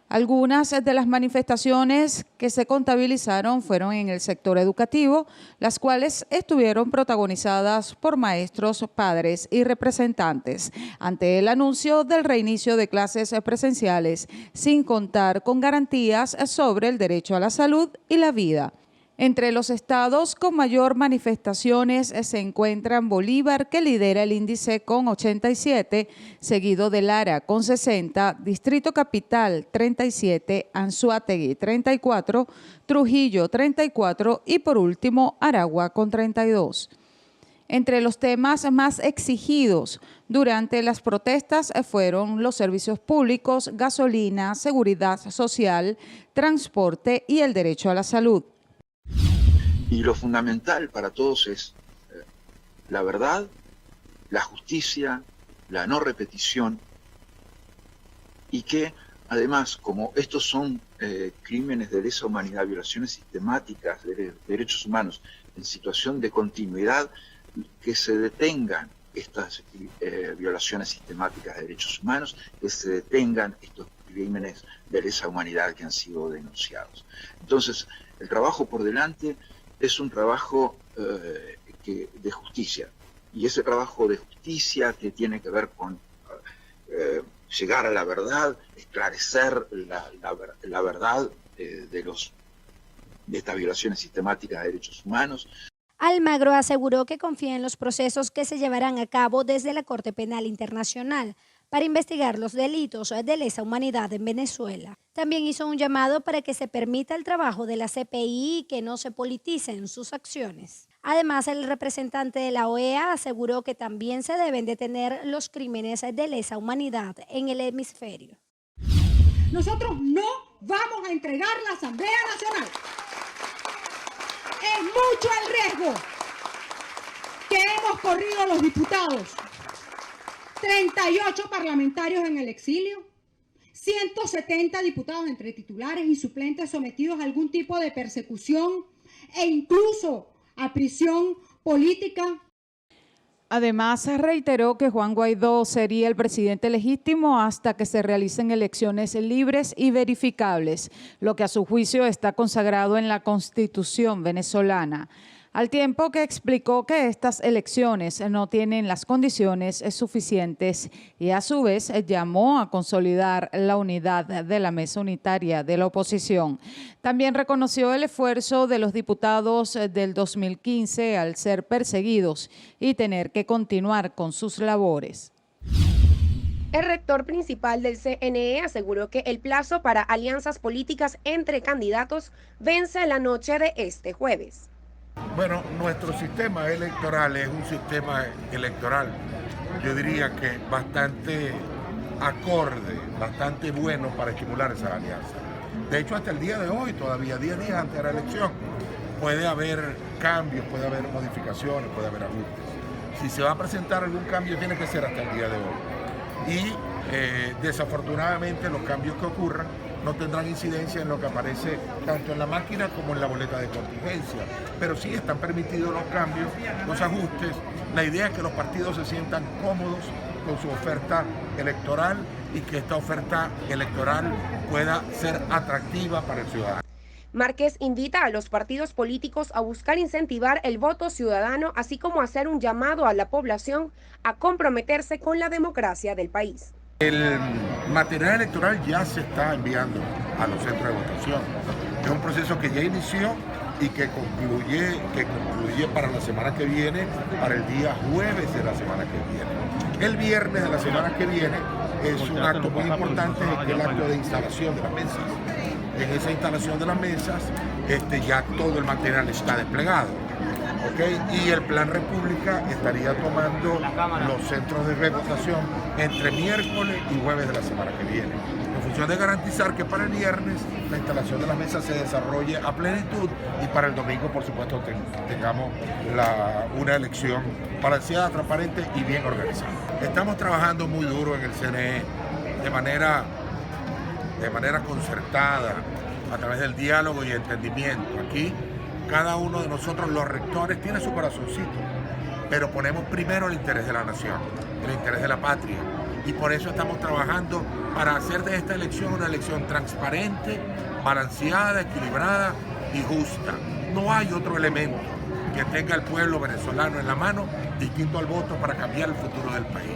Algunas de las manifestaciones que se contabilizaron fueron en el sector educativo, las cuales estuvieron protagonizadas por maestros, padres y representantes ante el anuncio del reinicio de clases presenciales, sin contar con garantías sobre el derecho a la salud y la vida. Entre los estados con mayor manifestaciones se encuentran Bolívar, que lidera el índice con 87, seguido de Lara con 60, Distrito Capital 37, Anzoátegui 34, Trujillo 34 y por último Aragua con 32. Entre los temas más exigidos durante las protestas fueron los servicios públicos, gasolina, seguridad social, transporte y el derecho a la salud. Y lo fundamental para todos es la verdad, la justicia, la no repetición, y que además, como estos son crímenes de lesa humanidad, violaciones sistemáticas de derechos humanos en situación de continuidad, que se detengan estas violaciones sistemáticas de derechos humanos, que se detengan estos crímenes de lesa humanidad que han sido denunciados. Entonces, el trabajo por delante es un trabajo de justicia, y ese trabajo de justicia que tiene que ver con llegar a la verdad, esclarecer la verdad de estas violaciones sistemáticas de derechos humanos. Almagro aseguró que confía en los procesos que se llevarán a cabo desde la Corte Penal Internacional para investigar los delitos de lesa humanidad en Venezuela. También hizo un llamado para que se permita el trabajo de la CPI y que no se politicen sus acciones. Además, el representante de la OEA aseguró que también se deben detener los crímenes de lesa humanidad en el hemisferio. Nosotros no vamos a entregar la Asamblea Nacional. Es mucho el riesgo que hemos corrido los diputados. 38 parlamentarios en el exilio, 170 diputados entre titulares y suplentes sometidos a algún tipo de persecución e incluso a prisión política. Además, reiteró que Juan Guaidó sería el presidente legítimo hasta que se realicen elecciones libres y verificables, lo que a su juicio está consagrado en la Constitución venezolana. Al tiempo que explicó que estas elecciones no tienen las condiciones suficientes y a su vez llamó a consolidar la unidad de la mesa unitaria de la oposición. También reconoció el esfuerzo de los diputados del 2015 al ser perseguidos y tener que continuar con sus labores. El rector principal del CNE aseguró que el plazo para alianzas políticas entre candidatos vence la noche de este jueves. Bueno, nuestro sistema electoral es un sistema electoral, yo diría que bastante acorde, bastante bueno para estimular esas alianzas. De hecho, hasta el día de hoy, todavía 10 días antes de la elección, puede haber cambios, puede haber modificaciones, puede haber ajustes. Si se va a presentar algún cambio, tiene que ser hasta el día de hoy. Y desafortunadamente los cambios que ocurran no tendrán incidencia en lo que aparece tanto en la máquina como en la boleta de contingencia. Pero sí están permitidos los cambios, los ajustes. La idea es que los partidos se sientan cómodos con su oferta electoral y que esta oferta electoral pueda ser atractiva para el ciudadano. Márquez invita a los partidos políticos a buscar incentivar el voto ciudadano, así como hacer un llamado a la población a comprometerse con la democracia del país. El material electoral ya se está enviando a los centros de votación. Es un proceso que ya inició y que concluye para la semana que viene, para el día jueves de la semana que viene. El viernes de la semana que viene es un acto muy importante, que es el acto de instalación de las mesas. En esa instalación de las mesas ya todo el material está desplegado. ¿Okay? Y el Plan República estaría tomando los centros de votación entre miércoles y jueves de la semana que viene, en función de garantizar que para el viernes la instalación de las mesas se desarrolle a plenitud y para el domingo, por supuesto, tengamos una elección balanceada, transparente y bien organizada. Estamos trabajando muy duro en el CNE de manera concertada, a través del diálogo y entendimiento. Aquí cada uno de nosotros, los rectores, tiene su corazoncito, pero ponemos primero el interés de la nación, el interés de la patria. Y por eso estamos trabajando para hacer de esta elección una elección transparente, balanceada, equilibrada y justa. No hay otro elemento que tenga el pueblo venezolano en la mano distinto al voto para cambiar el futuro del país.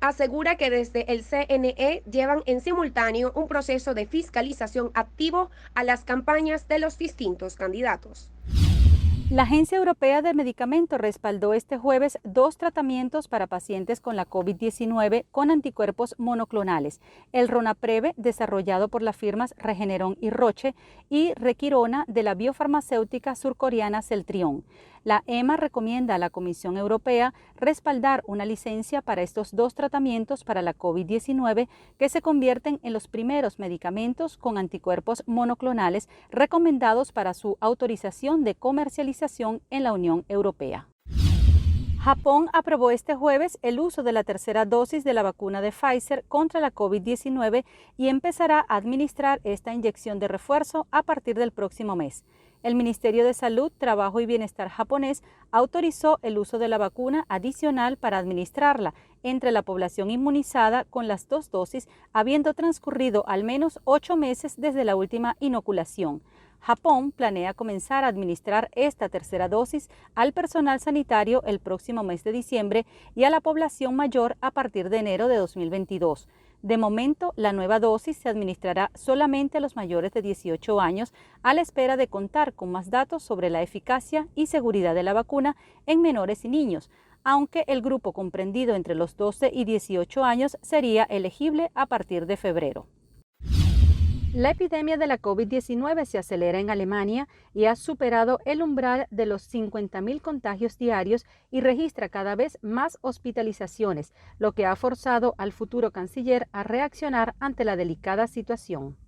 Asegura que desde el CNE llevan en simultáneo un proceso de fiscalización activo a las campañas de los distintos candidatos. La Agencia Europea de Medicamentos respaldó este jueves 2 tratamientos para pacientes con la COVID-19 con anticuerpos monoclonales, el Ronapreve, desarrollado por las firmas Regeneron y Roche, y Requirona, de la biofarmacéutica surcoreana Celltrion. La EMA recomienda a la Comisión Europea respaldar una licencia para estos 2 tratamientos para la COVID-19 que se convierten en los primeros medicamentos con anticuerpos monoclonales recomendados para su autorización de comercialización en la Unión Europea. Japón aprobó este jueves el uso de la tercera dosis de la vacuna de Pfizer contra la COVID-19 y empezará a administrar esta inyección de refuerzo a partir del próximo mes. El Ministerio de Salud, Trabajo y Bienestar japonés autorizó el uso de la vacuna adicional para administrarla entre la población inmunizada con las 2 dosis, habiendo transcurrido al menos 8 meses desde la última inoculación. Japón planea comenzar a administrar esta tercera dosis al personal sanitario el próximo mes de diciembre y a la población mayor a partir de enero de 2022. De momento, la nueva dosis se administrará solamente a los mayores de 18 años a la espera de contar con más datos sobre la eficacia y seguridad de la vacuna en menores y niños, aunque el grupo comprendido entre los 12 y 18 años sería elegible a partir de febrero. La epidemia de la COVID-19 se acelera en Alemania y ha superado el umbral de los 50.000 contagios diarios y registra cada vez más hospitalizaciones, lo que ha forzado al futuro canciller a reaccionar ante la delicada situación.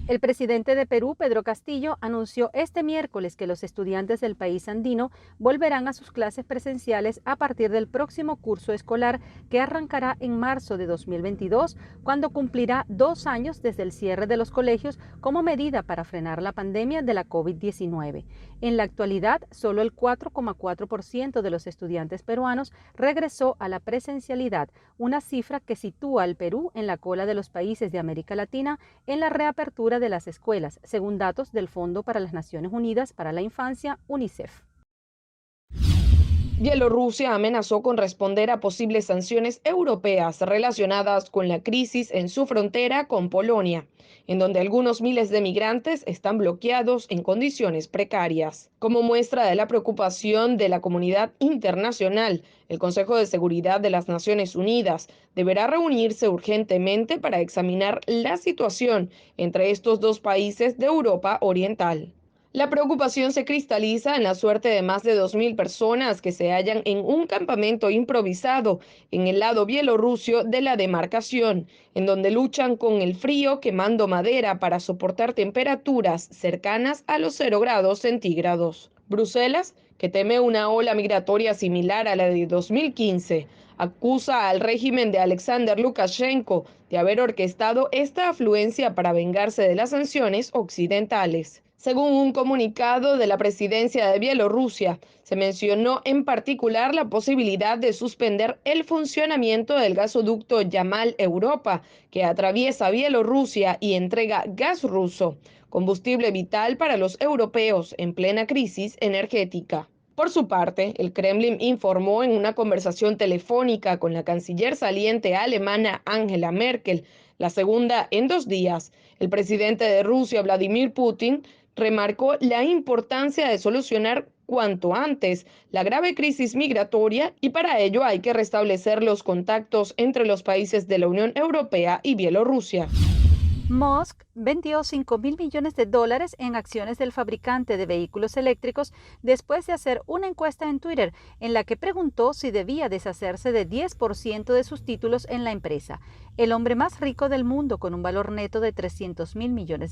El presidente de Perú, Pedro Castillo, anunció este miércoles que los estudiantes del país andino volverán a sus clases presenciales a partir del próximo curso escolar que arrancará en marzo de 2022, cuando cumplirá 2 años desde el cierre de los colegios como medida para frenar la pandemia de la COVID-19. En la actualidad, solo el 4,4% de los estudiantes peruanos regresó a la presencialidad, una cifra que sitúa al Perú en la cola de los países de América Latina en la reapertura de las escuelas, según datos del Fondo para las Naciones Unidas para la Infancia, UNICEF. Bielorrusia amenazó con responder a posibles sanciones europeas relacionadas con la crisis en su frontera con Polonia, en donde algunos miles de migrantes están bloqueados en condiciones precarias. Como muestra de la preocupación de la comunidad internacional, el Consejo de Seguridad de las Naciones Unidas deberá reunirse urgentemente para examinar la situación entre estos 2 países de Europa Oriental. La preocupación se cristaliza en la suerte de más de 2.000 personas que se hallan en un campamento improvisado en el lado bielorruso de la demarcación, en donde luchan con el frío quemando madera para soportar temperaturas cercanas a los 0 grados centígrados. Bruselas, que teme una ola migratoria similar a la de 2015, acusa al régimen de Alexander Lukashenko de haber orquestado esta afluencia para vengarse de las sanciones occidentales. Según un comunicado de la presidencia de Bielorrusia, se mencionó en particular la posibilidad de suspender el funcionamiento del gasoducto Yamal Europa, que atraviesa Bielorrusia y entrega gas ruso, combustible vital para los europeos en plena crisis energética. Por su parte, el Kremlin informó en una conversación telefónica con la canciller saliente alemana Angela Merkel, la segunda en 2 días. El presidente de Rusia, Vladimir Putin, remarcó la importancia de solucionar cuanto antes la grave crisis migratoria y para ello hay que restablecer los contactos entre los países de la Unión Europea y Bielorrusia. Musk vendió $5.000 millones en acciones del fabricante de vehículos eléctricos después de hacer una encuesta en Twitter en la que preguntó si debía deshacerse de 10% de sus títulos en la empresa. El hombre más rico del mundo, con un valor neto de $300.000 millones,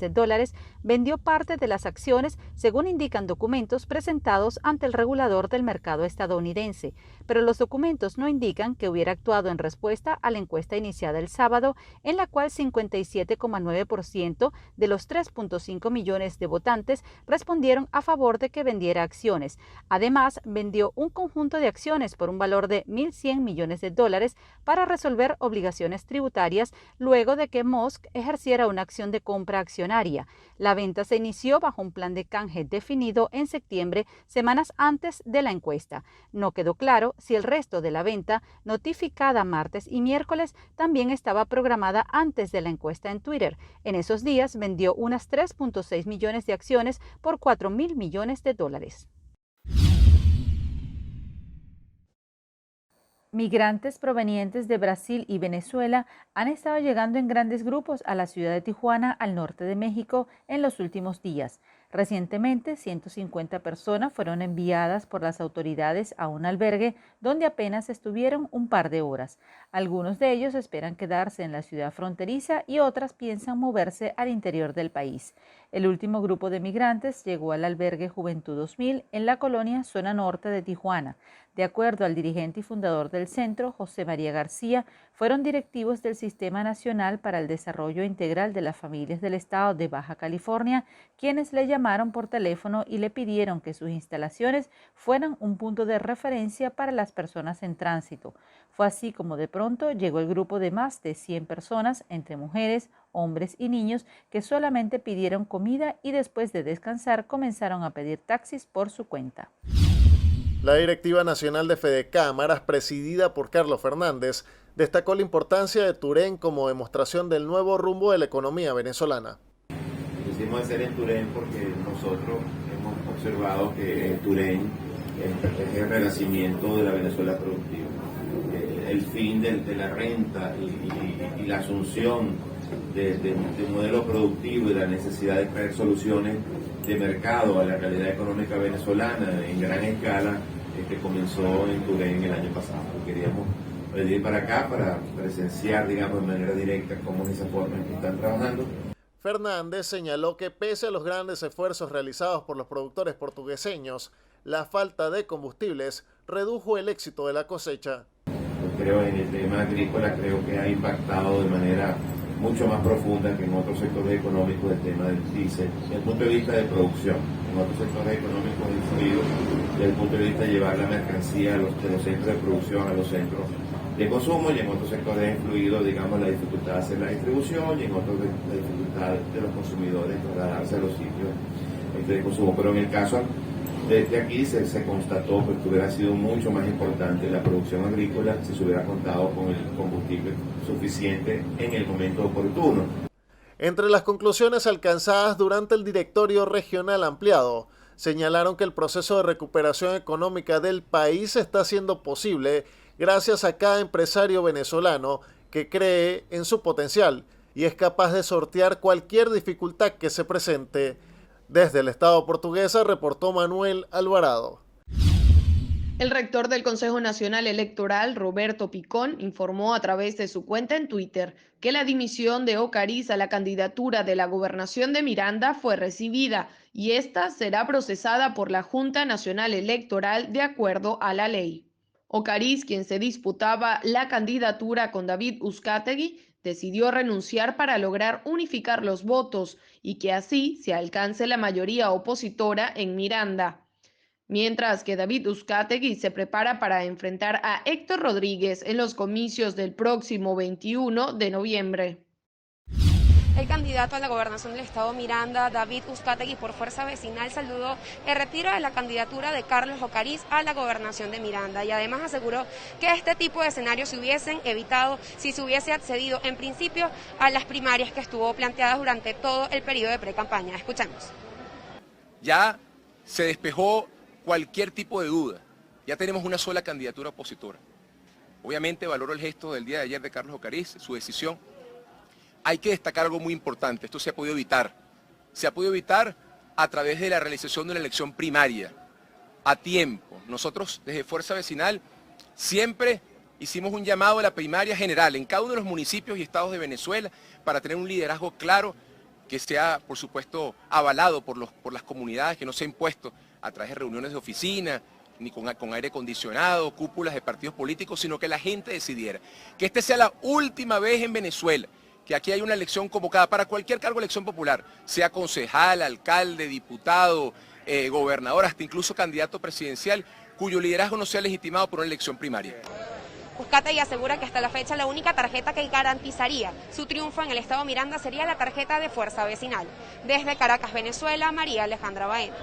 vendió parte de las acciones, según indican documentos presentados ante el regulador del mercado estadounidense. Pero los documentos no indican que hubiera actuado en respuesta a la encuesta iniciada el sábado, en la cual 57,9% 69% de los 3.5 millones de votantes respondieron a favor de que vendiera acciones. Además, vendió un conjunto de acciones por un valor de $1.100 millones para resolver obligaciones tributarias luego de que Musk ejerciera una acción de compra accionaria. La venta se inició bajo un plan de canje definido en septiembre, semanas antes de la encuesta. No quedó claro si el resto de la venta, notificada martes y miércoles, también estaba programada antes de la encuesta en Twitter. En esos días vendió unas 3.6 millones de acciones por $4.000 millones. Migrantes provenientes de Brasil y Venezuela han estado llegando en grandes grupos a la ciudad de Tijuana, al norte de México, en los últimos días. Recientemente, 150 personas fueron enviadas por las autoridades a un albergue donde apenas estuvieron un par de horas. Algunos de ellos esperan quedarse en la ciudad fronteriza y otras piensan moverse al interior del país. El último grupo de migrantes llegó al albergue Juventud 2000 en la colonia Zona Norte de Tijuana. De acuerdo al dirigente y fundador del centro, José María García, fueron directivos del Sistema Nacional para el Desarrollo Integral de las Familias del Estado de Baja California, quienes le llamaron por teléfono y le pidieron que sus instalaciones fueran un punto de referencia para las personas en tránsito. Fue así como de pronto llegó el grupo de más de 100 personas, entre mujeres, hombres y niños, que solamente pidieron comida y después de descansar comenzaron a pedir taxis por su cuenta. La Directiva Nacional de Fedecámaras, presidida por Carlos Fernández, destacó la importancia de Turén como demostración del nuevo rumbo de la economía venezolana. Quisimos hacer en Turén porque nosotros hemos observado que Turén es el renacimiento de la Venezuela productiva. El fin de la renta y la asunción de un modelo productivo y la necesidad de traer soluciones de mercado a la realidad económica venezolana en gran escala que comenzó en Turén el año pasado. Queríamos venir para acá para presenciar, digamos, de manera directa cómo es esa forma en que están trabajando. Fernández señaló que pese a los grandes esfuerzos realizados por los productores portugueseños, la falta de combustibles redujo el éxito de la cosecha. Creo en el tema agrícola, creo que ha impactado de manera mucho más profunda que en otros sectores económicos el tema del diésel, desde el punto de vista de producción. En otros sectores económicos ha influido desde el punto de vista de llevar la mercancía de los centros de producción a los centros de consumo, y en otros sectores ha influido, digamos, la dificultad de hacer la distribución, y en otros la dificultad de los consumidores trasladarse a los sitios de consumo. Pero en el caso de aquí se constató que hubiera sido mucho más importante la producción agrícola si se hubiera contado con el combustible suficiente en el momento oportuno. Entre las conclusiones alcanzadas durante el directorio regional ampliado, señalaron que el proceso de recuperación económica del país está siendo posible gracias a cada empresario venezolano que cree en su potencial y es capaz de sortear cualquier dificultad que se presente. Desde el Estado portuguesa reportó Manuel Alvarado. El rector del Consejo Nacional Electoral, Roberto Picón, informó a través de su cuenta en Twitter que la dimisión de Ocariz a la candidatura de la gobernación de Miranda fue recibida y esta será procesada por la Junta Nacional Electoral de acuerdo a la ley. Ocariz, quien se disputaba la candidatura con David Uzcategui, decidió renunciar para lograr unificar los votos y que así se alcance la mayoría opositora en Miranda. Mientras que David Uzcategui se prepara para enfrentar a Héctor Rodríguez en los comicios del próximo 21 de noviembre. El candidato a la gobernación del estado Miranda, David Uzcategui, por Fuerza Vecinal, saludó el retiro de la candidatura de Carlos Ocariz a la gobernación de Miranda y además aseguró que este tipo de escenarios se hubiesen evitado si se hubiese accedido en principio a las primarias que estuvo planteadas durante todo el periodo de precampaña. Escuchemos. Ya se despejó cualquier tipo de duda. Ya tenemos una sola candidatura opositora. Obviamente valoro el gesto del día de ayer de Carlos Ocariz, su decisión. Hay que destacar algo muy importante, esto se ha podido evitar. Se ha podido evitar a través de la realización de una elección primaria, a tiempo. Nosotros desde Fuerza Vecinal siempre hicimos un llamado a la primaria general en cada uno de los municipios y estados de Venezuela para tener un liderazgo claro que sea, por supuesto, avalado por las comunidades, que no sea impuesto a través de reuniones de oficina, ni con aire acondicionado, cúpulas de partidos políticos, sino que la gente decidiera. Que esta sea la última vez en Venezuela que aquí hay una elección convocada para cualquier cargo de elección popular, sea concejal, alcalde, diputado, gobernador, hasta incluso candidato presidencial, cuyo liderazgo no sea legitimado por una elección primaria. Uzcategui asegura que hasta la fecha la única tarjeta que garantizaría su triunfo en el estado Miranda sería la tarjeta de Fuerza Vecinal. Desde Caracas, Venezuela, María Alejandra Baena.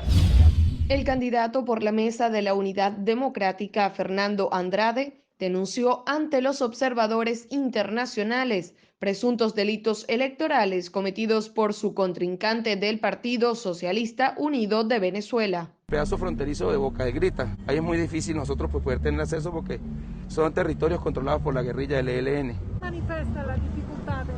El candidato por la Mesa de la Unidad Democrática, Fernando Andrade, denunció ante los observadores internacionales presuntos delitos electorales cometidos por su contrincante del Partido Socialista Unido de Venezuela. Pedazo fronterizo de Boca de Grita. Ahí es muy difícil nosotros poder tener acceso porque son territorios controlados por la guerrilla del ELN. ¿Manifiesta las dificultades?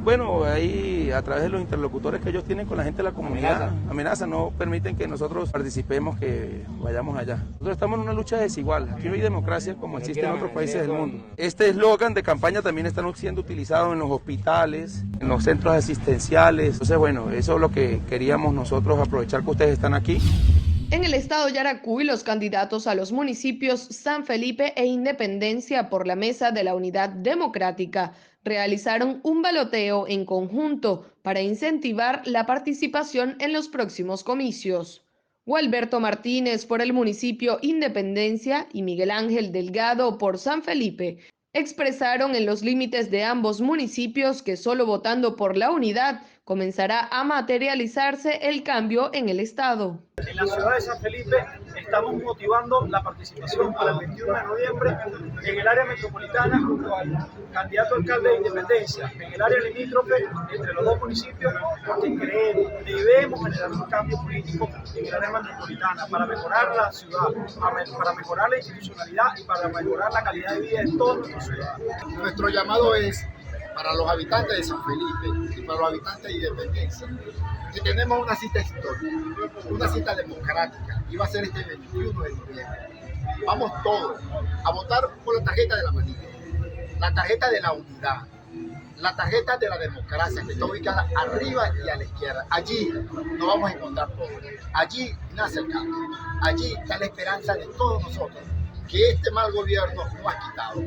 Bueno, ahí a través de los interlocutores que ellos tienen con la gente de la comunidad, amenaza, no permiten que nosotros participemos, que vayamos allá. Nosotros estamos en una lucha desigual. Aquí no hay democracia como existe en otros países del mundo. Este eslogan de campaña también está siendo utilizado en los hospitales, en los centros asistenciales. Entonces, bueno, eso es lo que queríamos nosotros aprovechar que ustedes están aquí. En el estado Yaracuy, los candidatos a los municipios San Felipe e Independencia por la Mesa de la Unidad Democrática realizaron un baloteo en conjunto para incentivar la participación en los próximos comicios. Gualberto Martínez por el municipio Independencia y Miguel Ángel Delgado por San Felipe expresaron en los límites de ambos municipios que solo votando por la unidad comenzará a materializarse el cambio en el estado. En la ciudad de San Felipe estamos motivando la participación para el 21 de noviembre en el área metropolitana junto al candidato alcalde de Independencia, en el área limítrofe entre los dos municipios, porque creemos que debemos generar un cambio político en el área metropolitana para mejorar la ciudad, para mejorar la institucionalidad y para mejorar la calidad de vida de todos nuestros ciudadanos. Nuestro llamado es para los habitantes de San Felipe y para los habitantes de Independencia, que tenemos una cita histórica, una cita democrática, y va a ser este 21 de noviembre. Vamos todos a votar por la tarjeta de la manilla, la tarjeta de la unidad, la tarjeta de la democracia, que está ubicada arriba y a la izquierda. Allí nos vamos a encontrar todos. Allí nace el cambio. Allí está la esperanza de todos nosotros, que este mal gobierno nos ha quitado.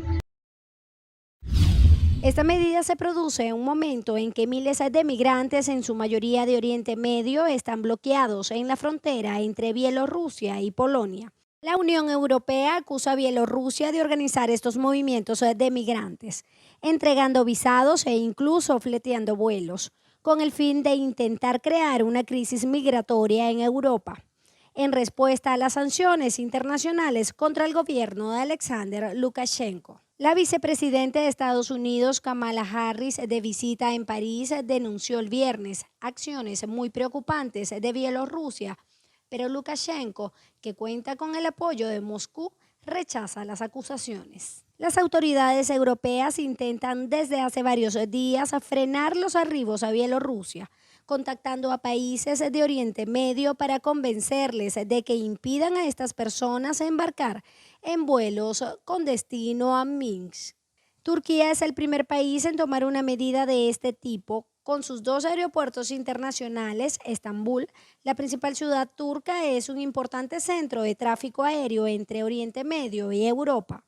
Esta medida se produce en un momento en que miles de migrantes, en su mayoría de Oriente Medio, están bloqueados en la frontera entre Bielorrusia y Polonia. La Unión Europea acusa a Bielorrusia de organizar estos movimientos de migrantes, entregando visados e incluso fleteando vuelos, con el fin de intentar crear una crisis migratoria en Europa, en respuesta a las sanciones internacionales contra el gobierno de Alexander Lukashenko. La vicepresidenta de Estados Unidos, Kamala Harris, de visita en París, denunció el viernes acciones muy preocupantes de Bielorrusia, pero Lukashenko, que cuenta con el apoyo de Moscú, rechaza las acusaciones. Las autoridades europeas intentan desde hace varios días frenar los arribos a Bielorrusia, contactando a países de Oriente Medio para convencerles de que impidan a estas personas embarcar en vuelos con destino a Minsk. Turquía es el primer país en tomar una medida de este tipo, con sus dos aeropuertos internacionales. Estambul, la principal ciudad turca, es un importante centro de tráfico aéreo entre Oriente Medio y Europa.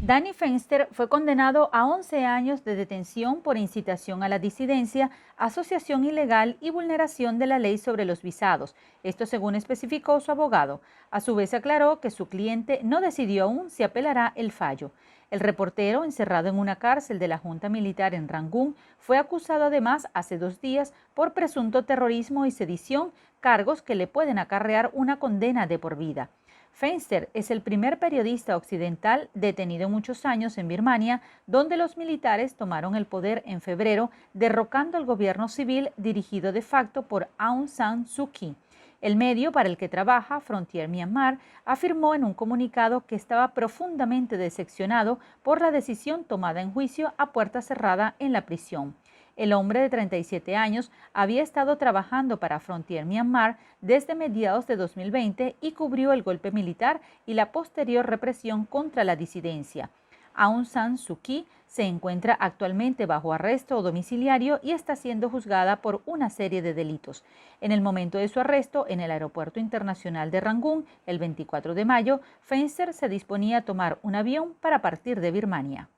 Danny Fenster fue condenado a 11 años de detención por incitación a la disidencia, asociación ilegal y vulneración de la ley sobre los visados. Esto según especificó su abogado. A su vez aclaró que su cliente no decidió aún si apelará el fallo. El reportero, encerrado en una cárcel de la Junta Militar en Rangún, fue acusado además hace 2 días por presunto terrorismo y sedición, cargos que le pueden acarrear una condena de por vida. Fenster es el primer periodista occidental detenido muchos años en Birmania, donde los militares tomaron el poder en febrero, derrocando el gobierno civil dirigido de facto por Aung San Suu Kyi. El medio para el que trabaja, Frontier Myanmar, afirmó en un comunicado que estaba profundamente decepcionado por la decisión tomada en juicio a puerta cerrada en la prisión. El hombre de 37 años había estado trabajando para Frontier Myanmar desde mediados de 2020 y cubrió el golpe militar y la posterior represión contra la disidencia. Aung San Suu Kyi se encuentra actualmente bajo arresto domiciliario y está siendo juzgada por una serie de delitos. En el momento de su arresto en el Aeropuerto Internacional de Rangún, el 24 de mayo, Fenster se disponía a tomar un avión para partir de Birmania.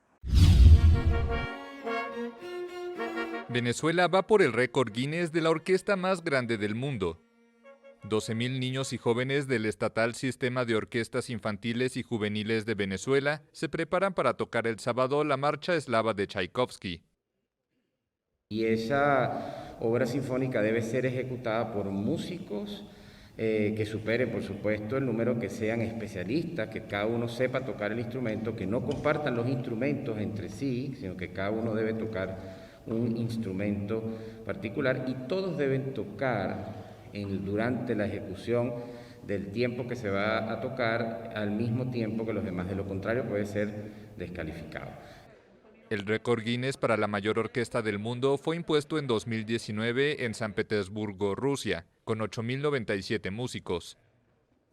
Venezuela va por el récord Guinness de la orquesta más grande del mundo. 12.000 niños y jóvenes del estatal Sistema de Orquestas Infantiles y Juveniles de Venezuela se preparan para tocar el sábado la Marcha Eslava de Tchaikovsky. Y esa obra sinfónica debe ser ejecutada por músicos que superen, por supuesto, el número, que sean especialistas, que cada uno sepa tocar el instrumento, que no compartan los instrumentos entre sí, sino que cada uno debe tocar un instrumento particular y todos deben tocar durante la ejecución del tiempo que se va a tocar al mismo tiempo que los demás, de lo contrario puede ser descalificado. El récord Guinness para la mayor orquesta del mundo fue impuesto en 2019 en San Petersburgo, Rusia, con 8.097 músicos.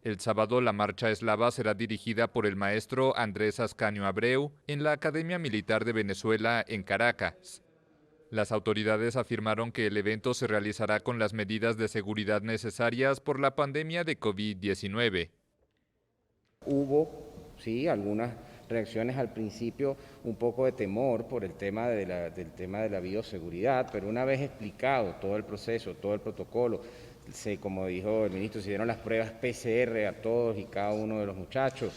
El sábado la marcha eslava será dirigida por el maestro Andrés Ascanio Abreu en la Academia Militar de Venezuela en Caracas. Las autoridades afirmaron que el evento se realizará con las medidas de seguridad necesarias por la pandemia de COVID-19. Hubo, sí, algunas reacciones al principio, un poco de temor por el tema del tema de la bioseguridad, pero una vez explicado todo el proceso, todo el protocolo, como dijo el ministro, se dieron las pruebas PCR a todos y cada uno de los muchachos,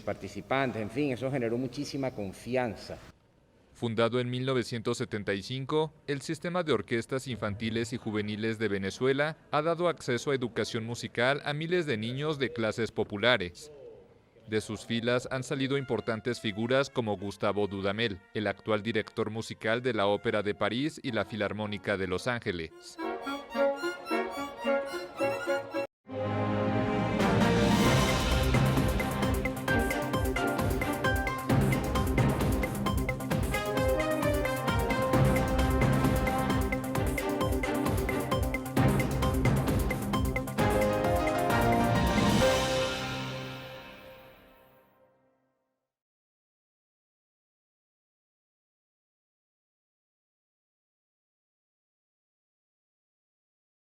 participantes, en fin, eso generó muchísima confianza. Fundado en 1975, el Sistema de Orquestas Infantiles y Juveniles de Venezuela ha dado acceso a educación musical a miles de niños de clases populares. De sus filas han salido importantes figuras como Gustavo Dudamel, el actual director musical de la Ópera de París y la Filarmónica de Los Ángeles.